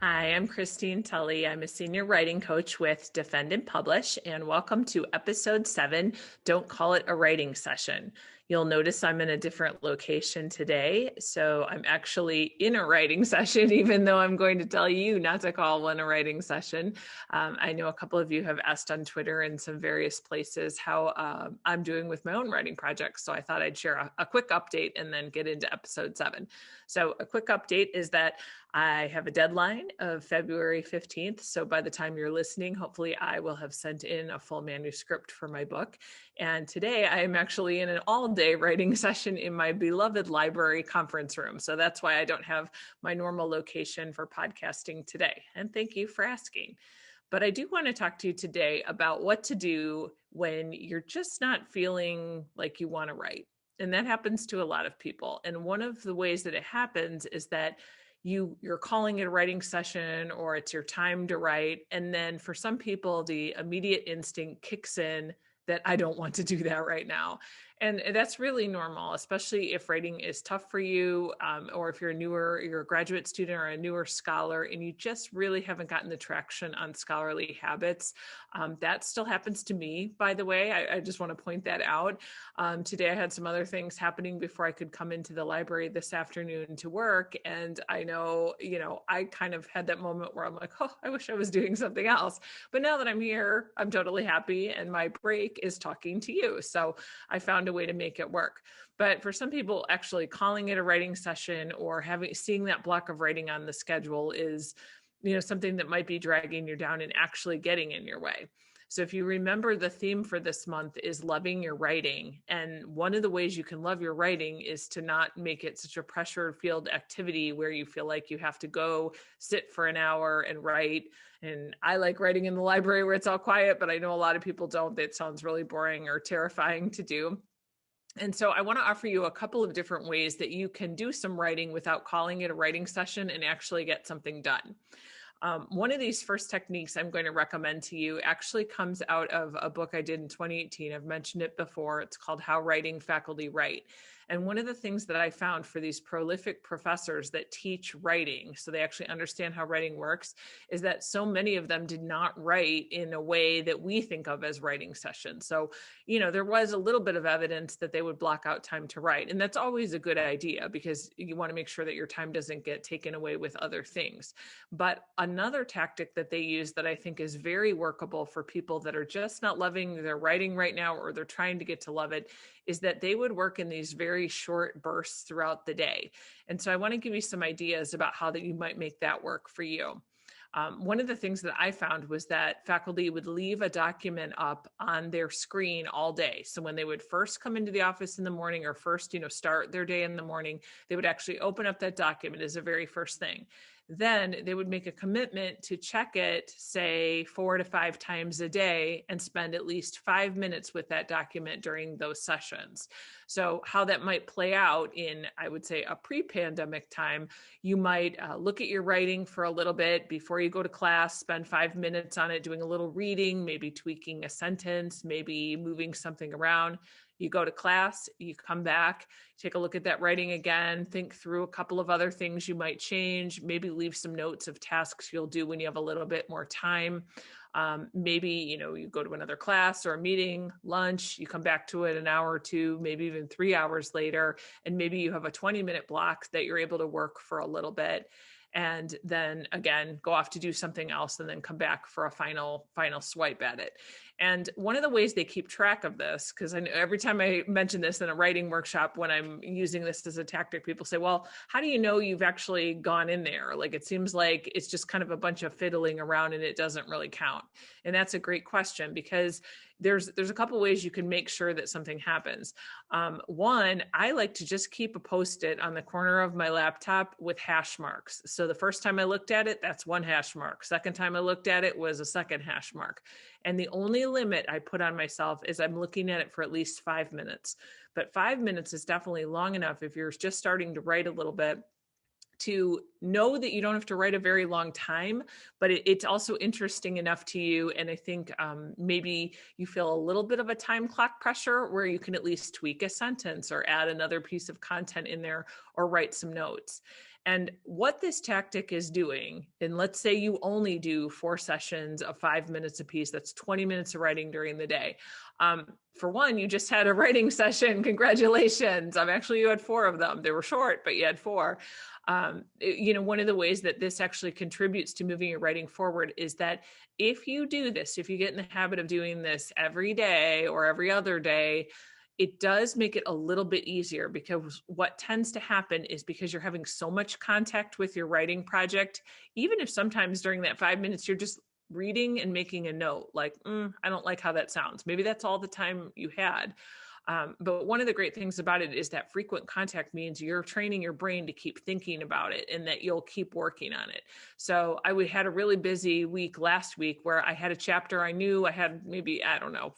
Hi, I'm Christine Tully. I'm a senior writing coach with Defend and Publish, and welcome to episode 7, Don't Call It a Writing Session. You'll notice I'm in a different location today, so I'm actually in a writing session, even though I'm going to tell you not to call one a writing session. I know a couple of you have asked on Twitter and some various places how I'm doing with my own writing projects, so I thought I'd share a quick update and then get into episode 7. So a quick update is that I have a deadline of February 15th. So by the time you're listening, hopefully I will have sent in a full manuscript for my book. And today I am actually in an all-day writing session in my beloved library conference room. So that's why I don't have my normal location for podcasting today. And thank you for asking. But I do want to talk to you today about what to do when you're just not feeling like you want to write. And that happens to a lot of people. And one of the ways that it happens is that you're calling it a writing session or it's your time to write. And then for some people, the immediate instinct kicks in that I don't want to do that right now. And that's really normal, especially if writing is tough for you, or if you're a graduate student or a newer scholar, and you just really haven't gotten the traction on scholarly habits. That still happens to me, by the way. I just want to point that out. Today I had some other things happening before I could come into the library this afternoon to work. And I know, I kind of had that moment where I'm like, oh, I wish I was doing something else. But now that I'm here, I'm totally happy. And my break is talking to you. So I found a way to make it work. But for some people, actually calling it a writing session or seeing that block of writing on the schedule is, something that might be dragging you down and actually getting in your way. So if you remember, the theme for this month is loving your writing. And one of the ways you can love your writing is to not make it such a pressure-filled activity where you feel like you have to go sit for an hour and write. And I like writing in the library where it's all quiet, but I know a lot of people don't. That sounds really boring or terrifying to do. And so I want to offer you a couple of different ways that you can do some writing without calling it a writing session and actually get something done. One of these first techniques I'm going to recommend to you actually comes out of a book I did in 2018. I've mentioned it before. It's called How Writing Faculty Write. And one of the things that I found for these prolific professors that teach writing, so they actually understand how writing works, is that so many of them did not write in a way that we think of as writing sessions. So, there was a little bit of evidence that they would block out time to write. And that's always a good idea because you want to make sure that your time doesn't get taken away with other things. But another tactic that they use that I think is very workable for people that are just not loving their writing right now, or they're trying to get to love it, is that they would work in these very short bursts throughout the day. And so I want to give you some ideas about how that you might make that work for you. One of the things that I found was that faculty would leave a document up on their screen all day. So when they would first come into the office in the morning or first, start their day in the morning, they would actually open up that document as the very first thing. Then they would make a commitment to check it, say 4 to 5 times a day, and spend at least 5 minutes with that document during those sessions. So how that might play out in, I would say, a pre-pandemic time, you might look at your writing for a little bit before you go to class, spend 5 minutes on it, doing a little reading, maybe tweaking a sentence, maybe moving something around. You go to class, you come back, take a look at that writing again, think through a couple of other things you might change, maybe leave some notes of tasks you'll do when you have a little bit more time. Maybe, you go to another class or a meeting, lunch, you come back to it an hour or two, maybe even 3 hours later, and maybe you have a 20-minute block that you're able to work for a little bit. And then again, go off to do something else and then come back for a final swipe at it. And one of the ways they keep track of this, because I know every time I mention this in a writing workshop, when I'm using this as a tactic, people say, well, how do you know you've actually gone in there? Like, it seems like it's just kind of a bunch of fiddling around and it doesn't really count. And that's a great question, because there's a couple ways you can make sure that something happens. One, I like to just keep a Post-it on the corner of my laptop with hash marks. So the first time I looked at it, that's one hash mark. Second time I looked at it was a second hash mark. And the only limit I put on myself is I'm looking at it for at least 5 minutes. But 5 minutes is definitely long enough if you're just starting to write a little bit, to know that you don't have to write a very long time, but it's also interesting enough to you. And I think maybe you feel a little bit of a time clock pressure where you can at least tweak a sentence or add another piece of content in there or write some notes. And what this tactic is doing, and let's say you only do 4 sessions of 5 minutes apiece, that's 20 minutes of writing during the day. For one, you just had a writing session. Congratulations. You had 4 of them. They were short, but you had 4. One of the ways that this actually contributes to moving your writing forward is that if you do this, if you get in the habit of doing this every day or every other day, it does make it a little bit easier, because what tends to happen is, because you're having so much contact with your writing project, even if sometimes during that 5 minutes you're just reading and making a note like, I don't like how that sounds. Maybe that's all the time you had. But one of the great things about it is that frequent contact means you're training your brain to keep thinking about it, and that you'll keep working on it. So I had a really busy week last week where I had a chapter I knew I had maybe,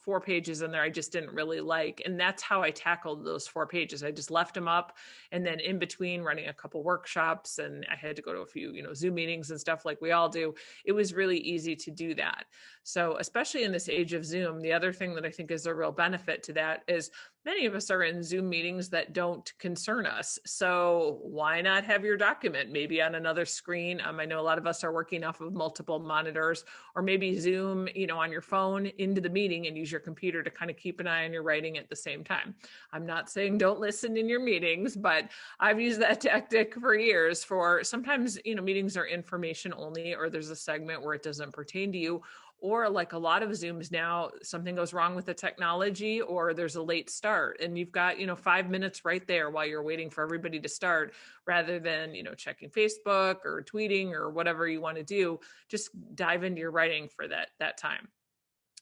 4 pages in there I just didn't really like. And that's how I tackled those 4 pages. I just left them up. And then in between running a couple workshops, and I had to go to a few, Zoom meetings and stuff like we all do, it was really easy to do that. So especially in this age of Zoom, the other thing that I think is a real benefit to that is many of us are in Zoom meetings that don't concern us. So why not have your document maybe on another screen? I know a lot of us are working off of multiple monitors, or maybe Zoom, on your phone into the meeting and use your computer to kind of keep an eye on your writing at the same time. I'm not saying don't listen in your meetings, but I've used that tactic for years. For sometimes, meetings are information only, or there's a segment where it doesn't pertain to you. Or like a lot of Zooms now, something goes wrong with the technology, or there's a late start, and you've got, 5 minutes right there while you're waiting for everybody to start, rather than, checking Facebook or tweeting or whatever you want to do. Just dive into your writing for that time.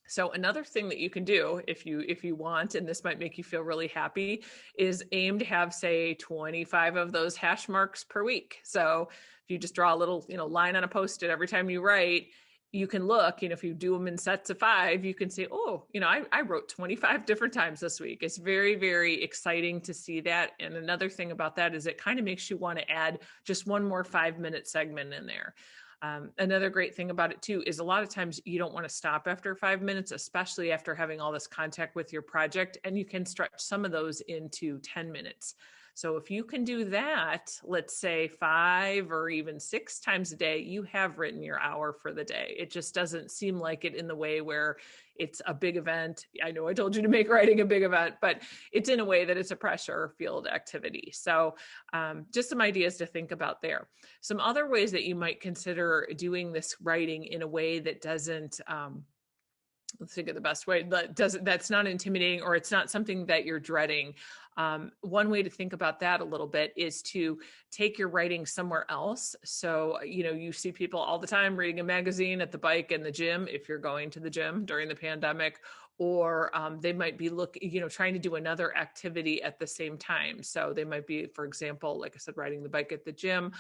So another thing that you can do if you want, and this might make you feel really happy, is aim to have, say, 25 of those hash marks per week. So if you just draw a little, line on a Post-it every time you write, you can look, if you do them in sets of 5, you can say, I wrote 25 different times this week. It's very, very exciting to see that. And another thing about that is it kind of makes you want to add just one more 5-minute segment in there. Another great thing about it too is a lot of times you don't want to stop after 5 minutes, especially after having all this contact with your project, and you can stretch some of those into 10 minutes. So if you can do that, let's say 5 or even 6 times a day, you have written your hour for the day. It just doesn't seem like it in the way where it's a big event. I know I told you to make writing a big event, but it's in a way that it's a pressure filled activity. So just some ideas to think about there. Some other ways that you might consider doing this writing in a way that doesn't, let's think of the best way, that's not intimidating, or it's not something that you're dreading. One way to think about that a little bit is to take your writing somewhere else. So, you see people all the time reading a magazine at the bike and the gym, if you're going to the gym during the pandemic, or they might be trying to do another activity at the same time. So they might be, for example, like I said, riding the bike at the gym.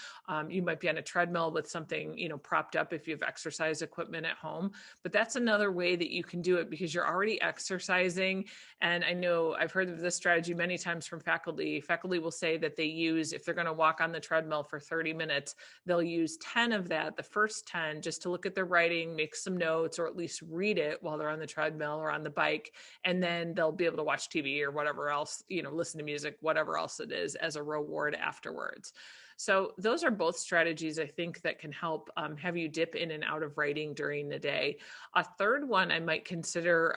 You might be on a treadmill with something, propped up if you have exercise equipment at home. But that's another way that you can do it, because you're already exercising. And I know I've heard of this strategy many times from faculty. Faculty will say that they use, if they're going to walk on the treadmill for 30 minutes, they'll use 10 of that, the first 10, just to look at their writing, make some notes, or at least read it while they're on the treadmill or on the bike. And then they'll be able to watch TV or whatever else, listen to music, whatever else it is, as a reward afterwards. So those are both strategies I think that can help have you dip in and out of writing during the day. A third one I might consider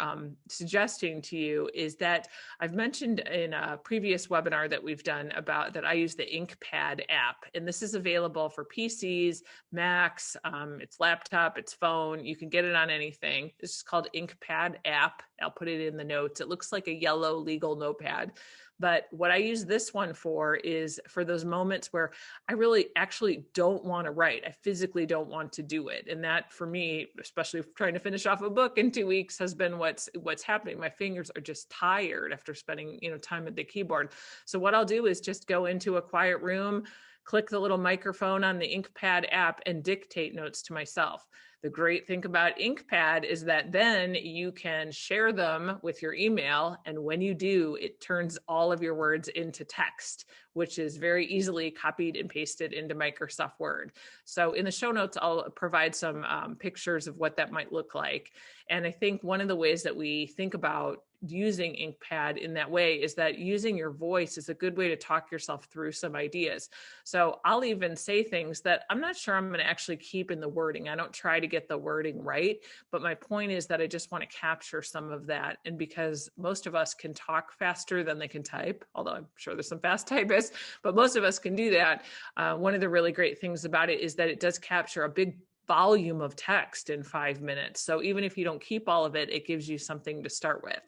suggesting to you is that I've mentioned in a previous webinar that we've done about that I use the InkPad app, and this is available for PCs, Macs, it's laptop, it's phone. You can get it on anything. This is called InkPad app. I'll put it in the notes. It looks like a yellow legal notepad. But what I use this one for is for those moments where I really actually don't want to write. I physically don't want to do it. And that for me, especially trying to finish off a book in 2 weeks, has been what's happening. My fingers are just tired after spending, time at the keyboard. So what I'll do is just go into a quiet room, click the little microphone on the InkPad app, and dictate notes to myself. The great thing about InkPad is that then you can share them with your email. And when you do, it turns all of your words into text, which is very easily copied and pasted into Microsoft Word. So in the show notes, I'll provide some pictures of what that might look like. And I think one of the ways that we think about using InkPad in that way is that using your voice is a good way to talk yourself through some ideas. So I'll even say things that I'm not sure I'm going to actually keep in the wording. I don't try to get the wording right, but my point is that I just want to capture some of that. And because most of us can talk faster than they can type, although I'm sure there's some fast typists, but most of us can do that. One of the really great things about it is that it does capture a big volume of text in 5 minutes. So even if you don't keep all of it, it gives you something to start with.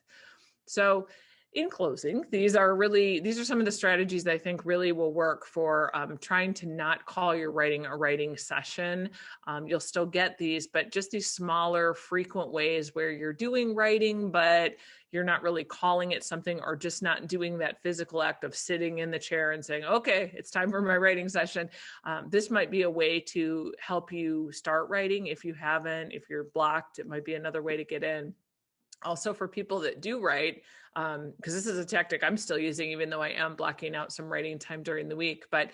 So in closing, these are some of the strategies that I think really will work for trying to not call your writing a writing session. You'll still get these, but just these smaller, frequent ways where you're doing writing, but you're not really calling it something, or just not doing that physical act of sitting in the chair and saying, okay, it's time for my writing session. This might be a way to help you start writing. If you haven't, if you're blocked, it might be another way to get in. Also, for people that do write, because this is a tactic I'm still using, even though I am blocking out some writing time during the week. But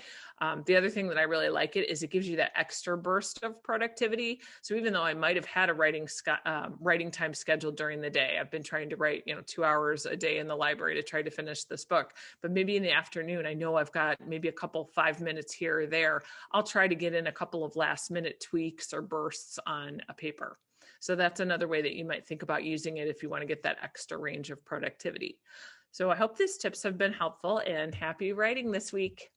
the other thing that I really like it is it gives you that extra burst of productivity. So even though I might have had a writing time scheduled during the day, I've been trying to write 2 hours a day in the library to try to finish this book. But maybe in the afternoon, I know I've got maybe a couple 5 minutes here or there. I'll try to get in a couple of last minute tweaks or bursts on a paper. So that's another way that you might think about using it if you want to get that extra range of productivity. So I hope these tips have been helpful, and happy writing this week.